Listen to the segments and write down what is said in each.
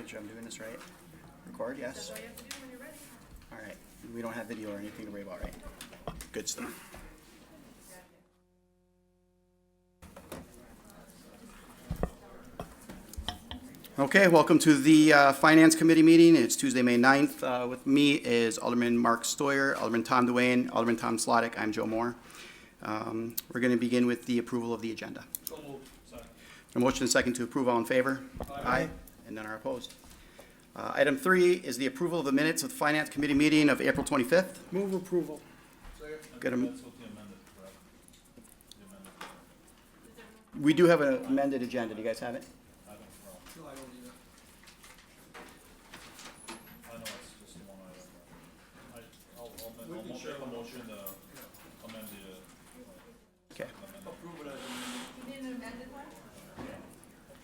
make sure I'm doing this right. Record, yes? That's all you have to do when you're ready. All right. We don't have video or anything to worry about, right? Good stuff. Okay, welcome to the Finance Committee meeting. It's Tuesday, May 9th. With me is Alderman Mark Stoyer, Alderman Tom Duane, Alderman Tom Slottick. I'm Joe Moore. We're going to begin with the approval of the agenda. So moved. Second. A motion and second to approve. All in favor? Aye. And none are opposed. Item 3 is the approval of the minutes of the Finance Committee meeting of April 25th. Move approval. Second. Good. That's what the amended, correct? The amended. We do have an amended agenda. Do you guys have it? I don't know. No, I don't either. I know it's just the one item. I'll make a motion to amend the, Okay. Approve it as amended. You need an amended one?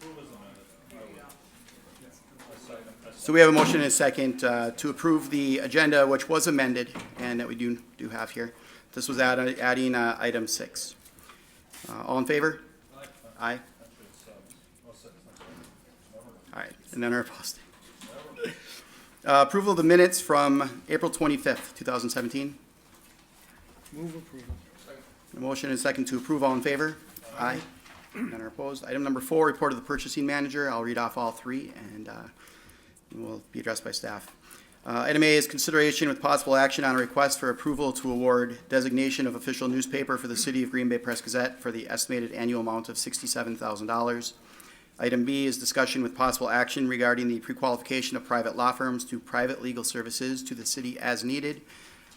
approve as amended. I second. So we have a motion and a second to approve the agenda, which was amended, and that we do have here. This was adding item 6. All in favor? Aye. Actually, it's, well, six, never mind. All right, and none are opposed. Approval of the minutes from April 25th, 2017. Move approval. A motion and a second to approve. All in favor? Aye. None are opposed. Item number 4, report of the purchasing manager. I'll read off all 3, and will be addressed by staff. Item A is consideration with possible action on a request for approval to award designation of official newspaper for the City of Green Bay Press-Gazette for the estimated annual amount of $67,000. Item B is discussion with possible action regarding the prequalification of private law firms to private legal services to the city as needed.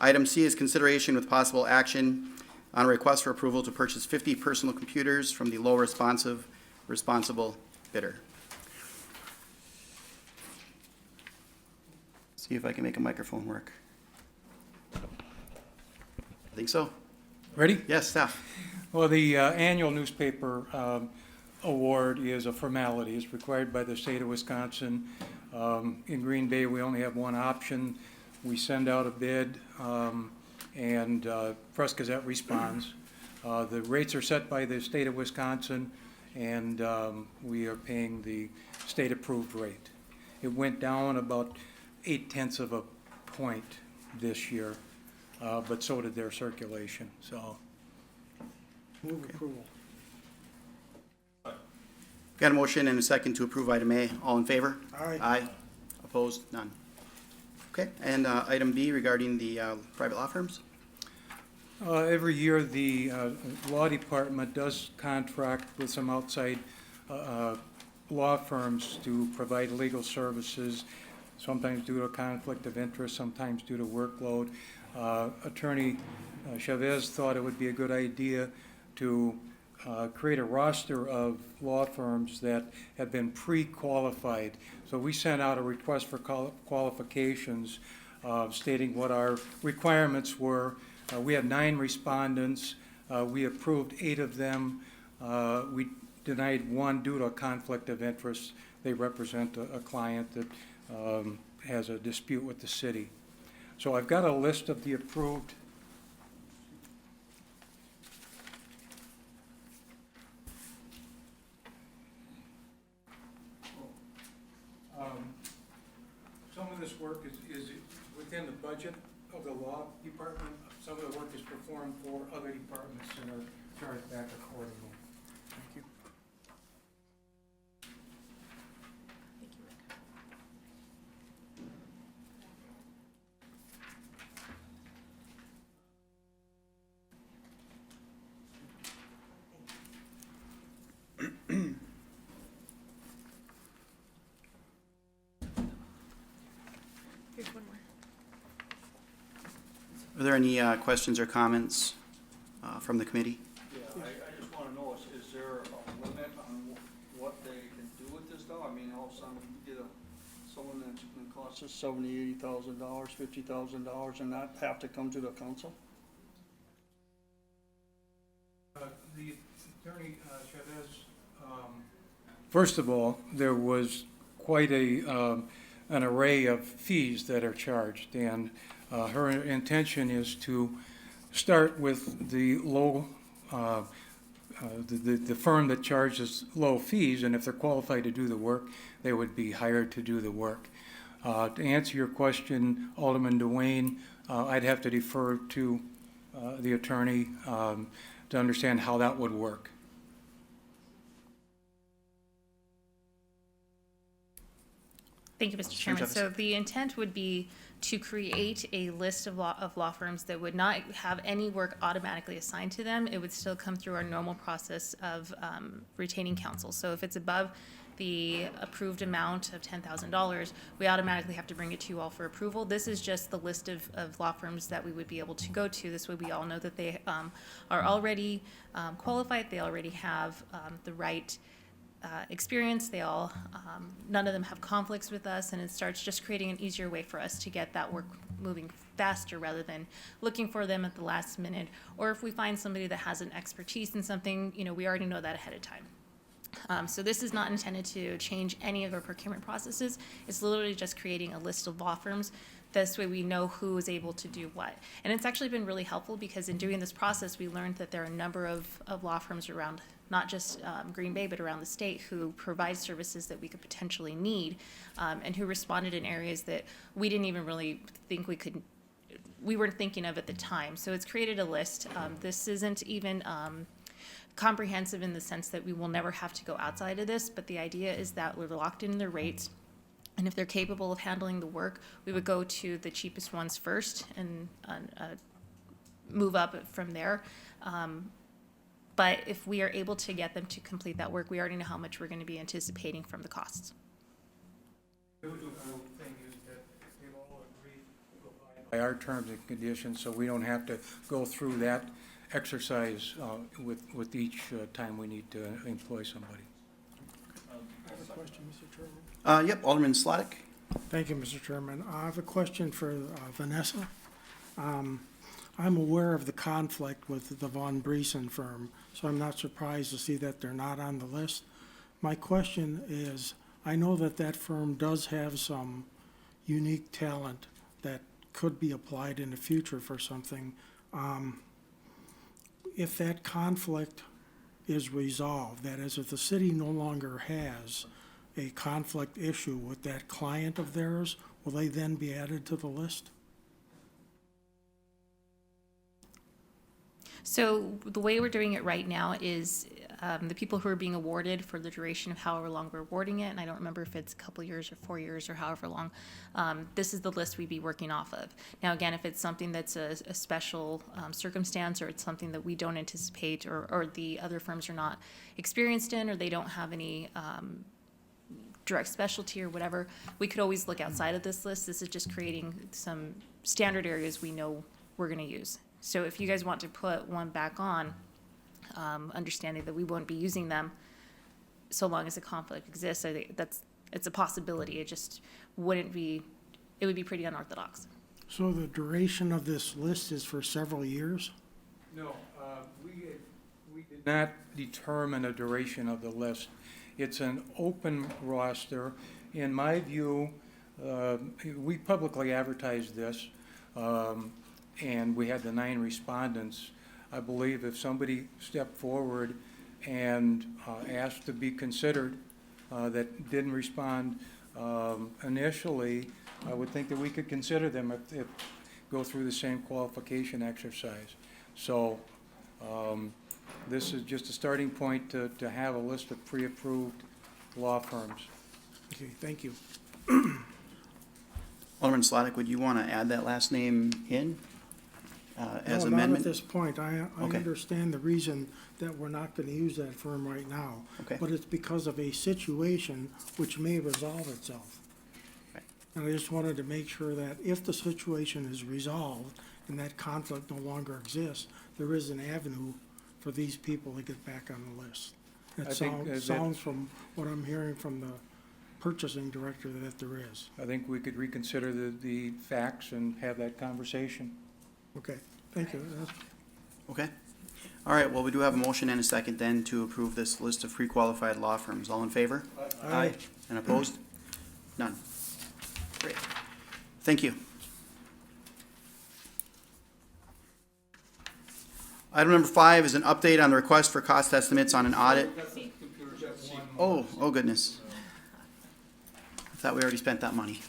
Item C is consideration with possible action on a request for approval to purchase 50 personal computers from the low responsible bidder. See if I can make a microphone work. I think so. Ready? Yes, staff. Well, the annual newspaper award is a formality. It's required by the state of Wisconsin. In Green Bay, we only have one option. We send out a bid, and Press-Gazette responds. The rates are set by the state of Wisconsin, and we are paying the state-approved rate. It went down about 0.8 of a point this year, but so did their circulation, so. Move approval. Got a motion and a second to approve item A. All in favor? Aye. Aye. Opposed? None. Okay, and item B regarding the private law firms? Every year, the law department does contract with some outside law firms to provide legal services, sometimes due to a conflict of interest, sometimes due to workload. Attorney Chavez thought it would be a good idea to create a roster of law firms that have been pre-qualified. So we sent out a request for qualifications stating what our requirements were. We had 9 respondents. We approved 8 of them. We denied 1 due to a conflict of interest. They represent a client that has a dispute with the city. So I've got a list of the approved. Some of this work is within the budget of the law department. Some of the work is performed for other departments and are charged back accordingly. Thank you. Here's one more. Are there any questions or comments from the committee? Yeah, I just wanna know, is there a limit on what they can do with this though? I mean, all of a sudden you get someone that's gonna cost us $70,000, $80,000, $50,000 and not have to come to the council? The attorney Chavez, first of all, there was quite an array of fees that are charged, and her intention is to start with the low the firm that charges low fees, and if they're qualified to do the work, they would be hired to do the work. To answer your question, Alderman Dwayne, I'd have to defer to the attorney to understand how that would work. Thank you, Mr. Chairman. So the intent would be to create a list of law firms that would not have any work automatically assigned to them. It would still come through our normal process of retaining counsel. So if it's above the approved amount of $10,000, we automatically have to bring it to you all for approval. This is just the list of law firms that we would be able to go to. This way we all know that they are already qualified, they already have the right experience, they all, none of them have conflicts with us, and it starts just creating an easier way for us to get that work moving faster rather than looking for them at the last minute. Or if we find somebody that has an expertise in something, you know, we already know that ahead of time. So this is not intended to change any of our procurement processes. It's literally just creating a list of law firms. This way we know who is able to do what. And it's actually been really helpful because in doing this process, we learned that there are a number of law firms around, not just Green Bay, but around the state who provide services that we could potentially need, and who responded in areas that we didn't even really think we weren't thinking of at the time. So it's created a list. This isn't even comprehensive in the sense that we will never have to go outside of this, but the idea is that we're locked in their rates, and if they're capable of handling the work, we would go to the cheapest ones first and move up from there. But if we are able to get them to complete that work, we already know how much we're going to be anticipating from the costs. By our terms and conditions, so we don't have to go through that exercise with each time we need to employ somebody. I have a question, Mr. Chairman. Yep, Alderman Slotnick. Thank you, Mr. Chairman. I have a question for Vanessa. I'm aware of the conflict with the Von Briesen firm, so I'm not surprised to see that they're not on the list. My question is, I know that that firm does have some unique talent that could be applied in the future for something. If that conflict is resolved, that is, if the city no longer has a conflict issue with that client of theirs, will they then be added to the list? So the way we're doing it right now is the people who are being awarded for the duration of however long we're awarding it, and I don't remember if it's a couple years or 4 years or however long, this is the list we'd be working off of. Now, again, if it's something that's a special circumstance, or it's something that we don't anticipate, or the other firms are not experienced in, or they don't have any direct specialty or whatever, we could always look outside of this list. This is just creating some standard areas we know we're going to use. So if you guys want to put one back on, understanding that we won't be using them so long as a conflict exists, I think it's a possibility. It just wouldn't be, it would be pretty unorthodox. So the duration of this list is for several years? No, we did not determine a duration of the list. It's an open roster. In my view, we publicly advertised this, and we had the 9 respondents. I believe if somebody stepped forward and asked to be considered that didn't respond initially, I would think that we could consider them if go through the same qualification exercise. So this is just a starting point to have a list of pre-approved law firms. Okay, thank you. Alderman Slotnick, would you want to add that last name in as No, not amendment? at this point. I Okay. understand the reason that we're not going to use that firm right now. Okay. But it's because of a situation which may resolve itself. Right. And I just wanted to make sure that if the situation is resolved and that conflict no longer exists, there is an avenue for these people to get back on the list. I It think, that- sounds from what I'm hearing from the purchasing director that there is. I think we could reconsider the facts and have that conversation. Okay, thank you. Okay. All right, well, we do have a motion and a second then to approve this list of pre-qualified law firms. All in favor? Aye. And opposed? None. Great. Thank you. Item number 5 is an update on the request for cost estimates on an audit. That's the computers at C. Oh goodness. I thought we already spent that money.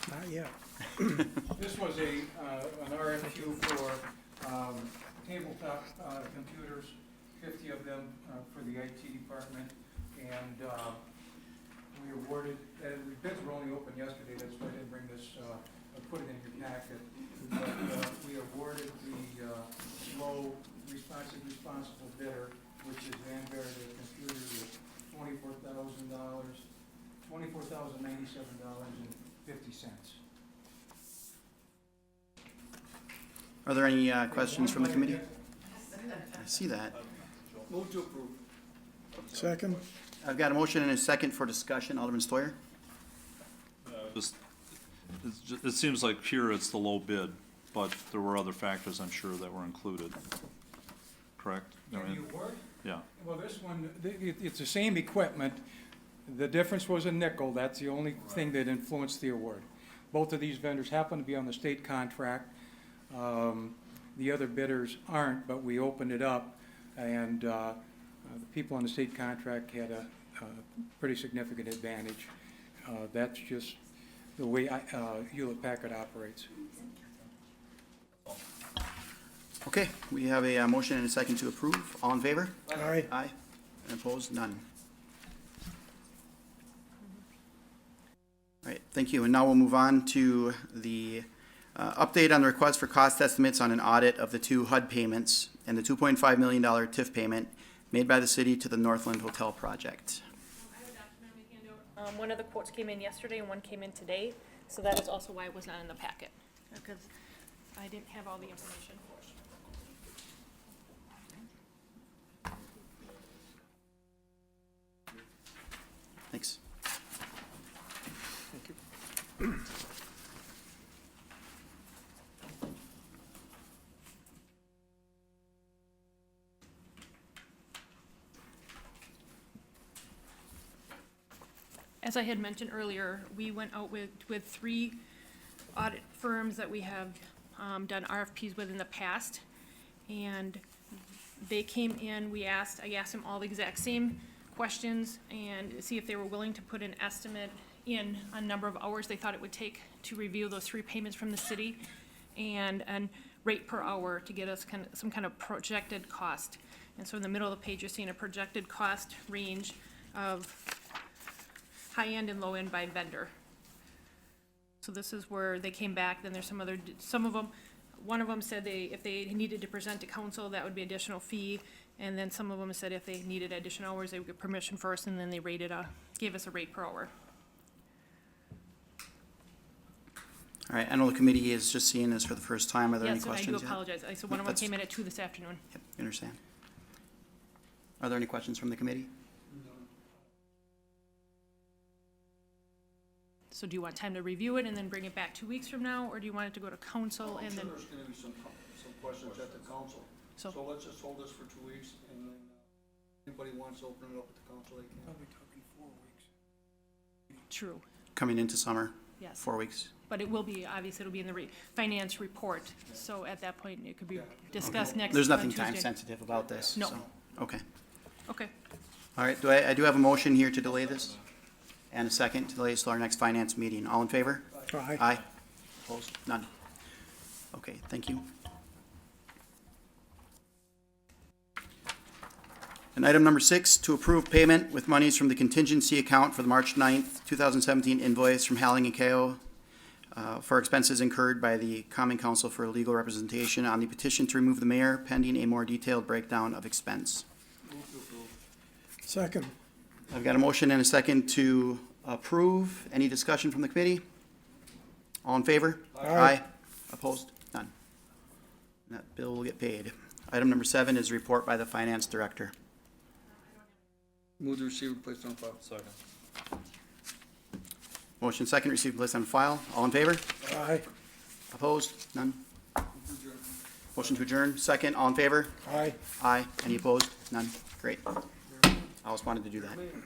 Not yet. This was an RFQ for tabletop computers, 50 of them for the IT department, and we awarded, the bids were only open yesterday, that's why I didn't bring this, put it in your packet, but we awarded the low responsible bidder, which is Vanguard Computers, at $24,097.50. Are there any questions from the committee? I see that. Move to approve. Second? I've got a motion and a second for discussion. Alderman Stoyer? It seems like here it's the low bid, but there were other factors, I'm sure, that were included. Correct? I And mean, the award? yeah. Well, this one, it's the same equipment. The difference was a nickel. That's the only thing that influenced the award. Both of these vendors happen to be on the state contract. The other bidders aren't, but we opened it up, and the people on the state contract had a pretty significant advantage. That's just the way Hewlett Packard operates. Okay, we have a motion and a second to approve. All in favor? Aye. Aye. And opposed? None. All right, thank you. And now we'll move on to the update on the request for cost estimates on an audit of the 2 HUD payments and the $2.5 million TIF payment made by the city to the Northland Hotel project. I have a document we hand out. One of the quotes came in yesterday and one came in today, so that is also why it was not in the packet, because I didn't have all the information. Thanks. As I had mentioned earlier, we went out with 3 audit firms that we have done RFPs with in the past. And they came in, I asked them all the exact same questions and see if they were willing to put an estimate in a number of hours they thought it would take to review those 3 payments from the city and rate per hour to get us some kind of projected cost. And so in the middle of the page, you're seeing a projected cost range of high end and low end by vendor. So this is where they came back, then there's some of them, one of them said if they needed to present to council, that would be additional fee. And then some of them said if they needed additional hours, they would get permission first, and then they gave us a rate per hour. All right, I know the committee is just seeing this for the first time. Are there any Yes, and I questions do yet? apologize. So one of them That's- came in at 2 this afternoon. Yep, you understand. Are there any questions from the committee? So do you want time to review it and then bring it back 2 weeks from now, or do you want it to go to council I'm and sure then? there's gonna be some questions at the council. So- So let's just hold this for 2 weeks, and then anybody wants to open it up at the council, they can. Probably talking 4 weeks. True, Coming into summer, yes. 4 weeks. But it will be, obviously, it'll be in the finance report, so at that point, it could be discussed next. There's on nothing time Tuesday. sensitive about this, No. so, okay. Okay, All right, I do have a motion here to delay this, and a second to delay this till our next finance meeting. All in favor? Aye. Aye. Opposed? None. Okay, thank you. And item number 6, to approve payment with monies from the contingency account for the March 9th, 2017 invoice from Halling and Kao for expenses incurred by the Common Council for legal representation on the petition to remove the mayor pending a more detailed breakdown of expense. Move to approve. Second? I've got a motion and a second to approve. Any discussion from the committee? All in favor? Aye. Opposed? None. And that bill will get paid. Item number 7 is report by the finance director. Move to receive and place on file. Second. Motion second, receive and place on file. All in favor? Aye. Opposed? None. Adjourn. Motion to adjourn, second. All in favor? Aye. Aye. Any opposed? None. Great. I always wanted to do that. Man.